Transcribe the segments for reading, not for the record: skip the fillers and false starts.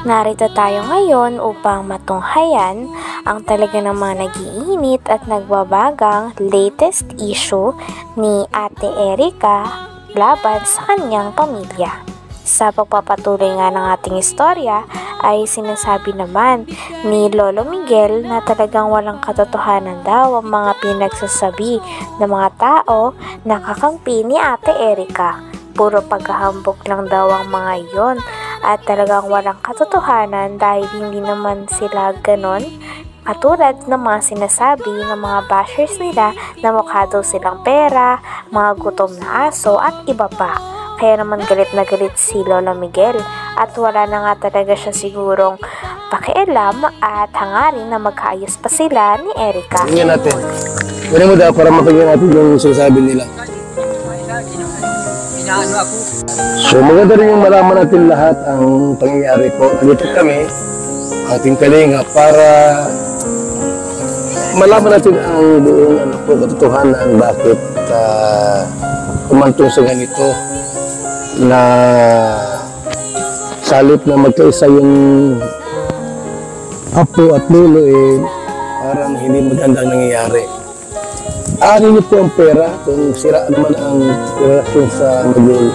Narito tayo ngayon upang matunghayan ang talaga namang nag-iinit at nagbabagang latest issue ni Ate Erica laban sa kanyang pamilya. Sa pagpapatuloy nga ng ating istorya ay sinasabi naman ni Lolo Miguel na talagang walang katotohanan daw ang mga pinagsasabi ng mga tao na kakampi ni Ate Erica. Puro paghahambog lang daw ang mga iyon at talagang walang katotohanan dahil hindi naman sila ganon katulad ng mga sinasabi ng mga bashers nila na mukha daw silang pera, mga gutom na aso at iba pa. Kaya naman galit na galit si Lolo Miguel at wala na nga talaga siya sigurong pakialam at hangarin na magkaayos pa sila ni Erica. Tingnan natin. Ganun mo daw para mapagyan natin yung sinasabi nila. So maganda rin yung malaman natin lahat ang pangyayari po. Nandito kami, ating kalinga, para malaman natin ang buong katotohanan bakit umantong sa ganito na salip na magkaisa yung apo at lolo parang hindi magandang nangyayari. Ano niyo po ang pera kung sira naman ang relasyon sa magulo.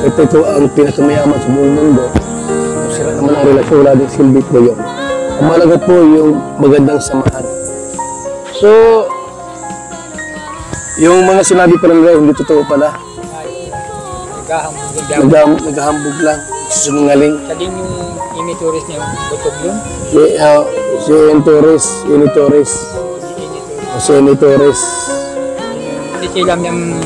Ito ang pinakamayaman sa buong mundo. Kung sira naman ang relasyon, wala din silbi po yun. Ang malaga po yung magandang samahan. So, yung mga sinabi pa nila, hindi totoo pala. Naghahambog lang. Sinungaling. Sa din yung Initoris niya, butog yun? Si Initoris. Hindi sila niyang...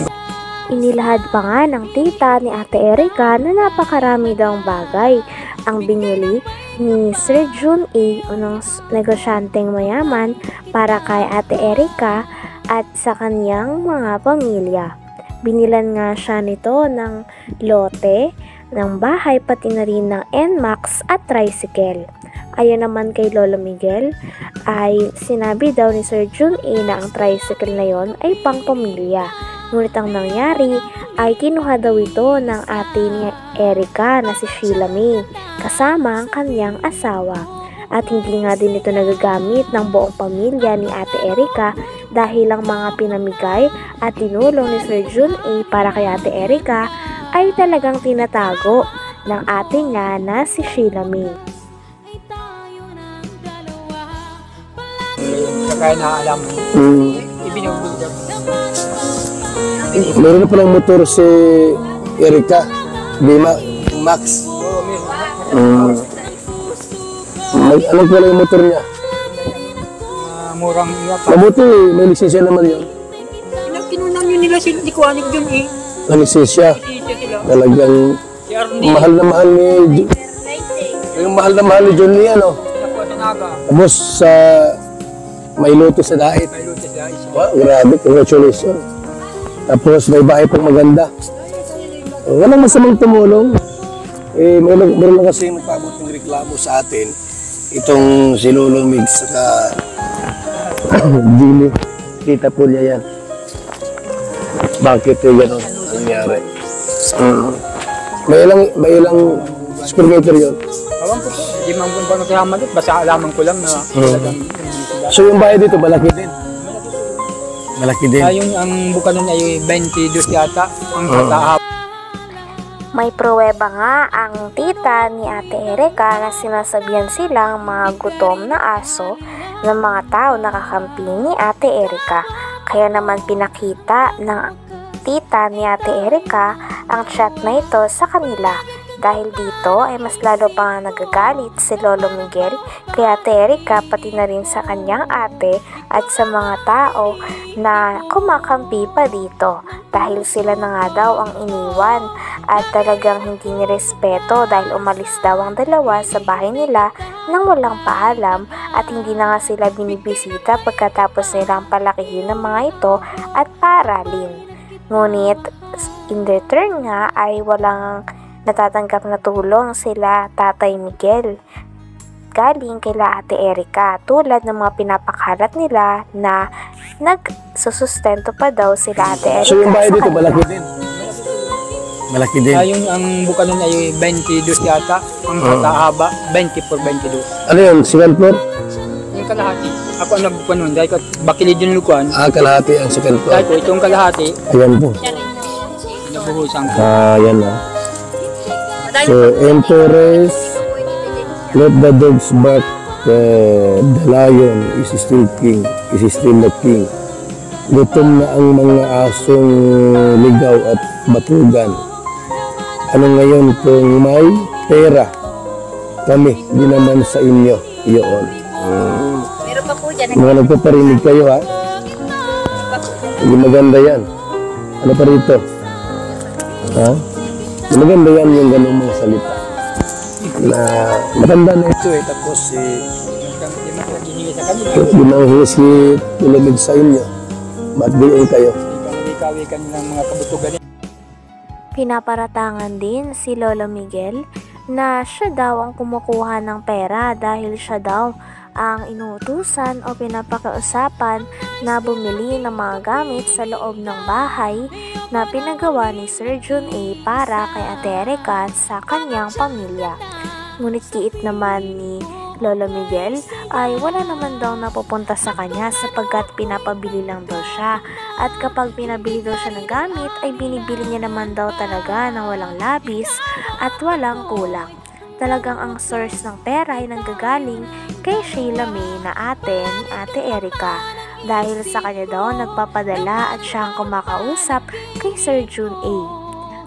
Inilahad pa nga ng tita ni Ate Erica na napakarami daw bagay ang binili ni Sir Jun A. unang negosyanteng mayaman para kay Ate Erica at sa kanyang mga pamilya. Binilan nga siya nito ng lote, ng bahay, pati na rin ng NMAX at tricycle. Ayon naman kay Lolo Miguel ay sinabi daw ni Sir Jun A na ang tricycle na yon ay pang pamilya. Ngunit ang nangyari ay kinuha daw ito ng ate ni Erica na si Sheila May kasama ang kanyang asawa. At hindi nga din ito nagagamit ng buong pamilya ni Ate Erica dahil ang mga pinamigay at tinulong ni Sir Jun A para kay Ate Erica ay talagang tinatago ng ate niya na si Sheila May. Kaya naalam mo, ibinubog daw. Meron na palang motor si Erica, Max. Oo, meron. Anong pala yung motor niya? Murang iya pa. Mabuti, may lisensya naman yun. Kinunan yun nila si Likuanig dun Ang lisensya, Lisensya sila. talagang Si Arnie. mahal na mahal ni yung mahal na mahal ni John Lee, ano? Nakuha sa Naga. Tapos sa may loto sa dait. May luto sila. Wow, grabe, congratulations. Tapos may bahay pang maganda. Walang masamang tumulong. Meron lang kasi nagpaabot ng reklamo sa atin. Itong si Lolo Mig saka Dili. Kita po niya yan. Bakit yung gano'n ang nangyari? May ilang square meter yun. Awan ko po. Hindi man po nagkakaman doon. Basta alaman ko lang na talagang sila. So yung bahay dito, malaki din. Malaki din. Yung ang buka nun ay 22 yata. Ang katahap. May pruweba nga ang tita ni Ate Erica na sinasabihan silang mga gutom na aso ng mga tao na kakampi ni Ate Erica. Kaya naman pinakita ng tita ni Ate Erica ang chat na ito sa kanila. Dahil dito ay mas lalo pa nga nagagalit si Lolo Miguel kay Ate Erica pati na rin sa kanyang ate at sa mga tao na kumakampi pa dito dahil sila na nga daw ang iniwan at talagang hindi nirespeto dahil umalis daw ang dalawa sa bahay nila nang walang paalam at hindi na nga sila binibisita pagkatapos nilang palakihin ng mga ito at paaralin. Ngunit in return nga ay walang natatanggap na tulong sila Tatay Miguel galing kila Ate Erica tulad ng mga pinapakalat nila na nagsusustento pa daw sila Ate Erica. So yung bahay dito malaki din? Malaki din. Yung ang buka nun ay 22 yata. Ang haba, 24, 22. Ano yun? Second floor? Yung kalahati. Ako ang nagbuka nun. Dahil ko bakilid yung lukuan. Kalahati ang second floor. Dahil ko itong kalahati, Ayan po. nabuhusan ko. Ayan na. So, Empress, let the dogs bark. The lion is still king. Is still the king. Gutom na ang mga asong ligaw at batugan. Ano ngayon kung may pera? Kami, di naman sa inyo. Iyon. Meron pa po dyan. Mga nagpaparinig kayo ha? Hindi maganda yan. Ano pa rito? Ha? Hindi maganda yan yung ganung mga salita. Na matanda na ito eh. Tapos Hindi mo naghihingi sa kanila. ginanghingi si tulamig sa inyo. Ba't diin kayo? Ikaw-ikawi ka ng mga kabutugan. Pinaparatangan din si Lolo Miguel na siya daw ang kumukuha ng pera dahil siya daw ang inuutusan o pinapakausapan na bumili ng mga gamit sa loob ng bahay na pinagawa ni Sir Jun A para kay Ate Erica sa kanyang pamilya. Ngunit kiit naman ni Lolo Miguel ay wala naman daw napupunta sa kanya sapagkat pinapabili lang daw siya, at kapag pinabili daw siya ng gamit ay binibili niya naman daw talaga ng walang labis at walang kulang. Talagang ang source ng pera ay nanggagaling kay Sheila May na ate ni Ate Erica dahil sa kanya daw nagpapadala at siya ang kumakausap kay Sir Jun A.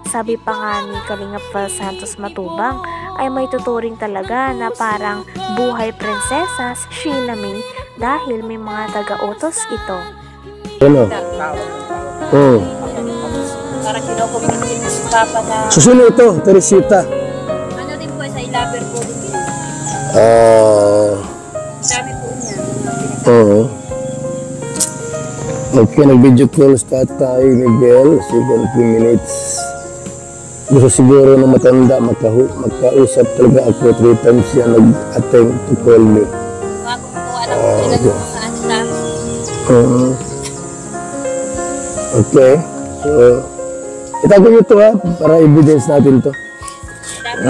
Sabi pa nga ni Kalingap Val Santos Matubang ay may tuturing talaga na parang buhay prinsesa si Sheila May dahil may mga taga-utos ito. Ano? Parang kinukumbinsin mo si Papa na Susunod ito, Teresita. ano din po sa ilaber po din yun. Dami po niya. Oo. Okay, nag-video call sa Tatay Miguel, second 3 minutes. Gusto siguro na matanda, makausap talaga ako. 3 times siya nag-attempt to call me. Mga kumukuha lang po sila ng mga ano sa amin. Okay. So, itago nyo ito ha, para evidence natin to. Dami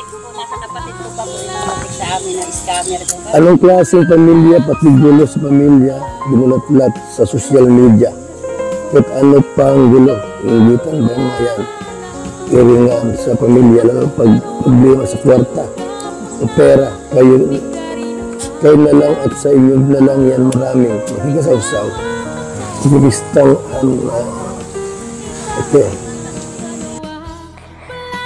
po nasa kapatid ko pa po yung namatik sa amin na scammer ko. Anong klaseng pamilya, pati gulo sa pamilya, ginulat-lat sa social media. At ano pang gulo, ingitan ba mga yan? Iringan sa pamilya, lalo pag problema sa kwarta, o pera, kayo na lang at sa inyo na lang yan maraming makikisaw-saw. Siguristang okay.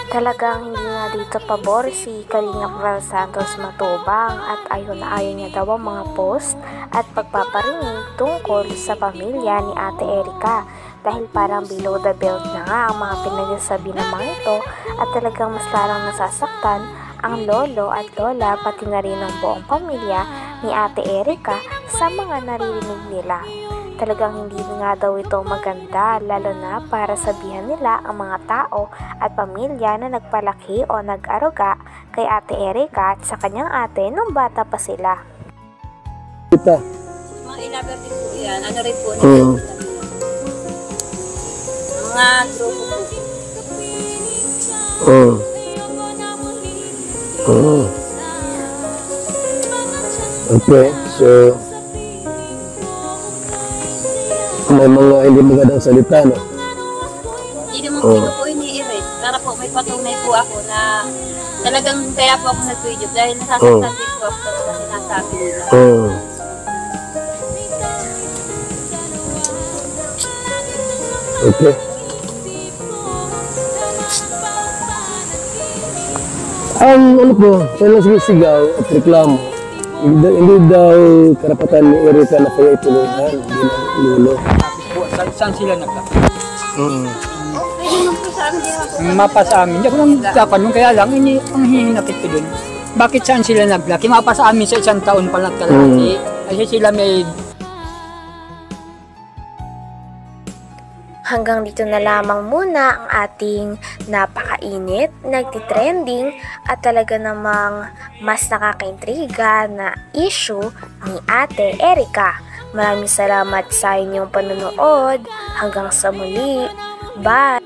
Talagang hindi nga dito pabor si Kalingap Val Santos Matubang at ayon na ayon niya daw ang mga post at pagpaparinig tungkol sa pamilya ni Ate Erica dahil parang below the belt na nga ang mga pinagsasabi ng mga ito at talagang mas larang nasasaktan ang lolo at lola pati na rin ang buong pamilya ni Ate Erica sa mga naririnig nila. Talagang hindi nga daw ito maganda lalo na para sabihan nila ang mga tao at pamilya na nagpalaki o nag-aruga kay Ate Erica at sa kanyang ate nung bata pa sila. Kita. Mga ilaber din po yan. Ano rin po nila. Mga grupo po. Okay, so may mga hindi magandang salita, no? Hindi naman ko po ini-erase. Para po may patunay po ako na talagang kaya po ako nag-video dahil nasasaktan din po ako sa sinasabi nila. Okay. Ang ano po, sa lang sigaw at reklamo, hindi daw karapatan ni Erica na kayo itulungan bilang lulo. Saan sila nagtaka? Pwede naman po sa amin din ako. Ang mapa sa amin, hindi ako nang tatanong, kaya lang, ang hihinapit ko dun. Bakit saan sila naglaki? Mapa sa amin sa 1 taon pa nagkalaki. Kasi sila may... Hanggang dito na lamang muna ang ating napakainit, nagtitrending at talaga namang mas nakakaintriga na issue ni Ate Erica. Maraming salamat sa inyong panonood. Hanggang sa muli. Bye!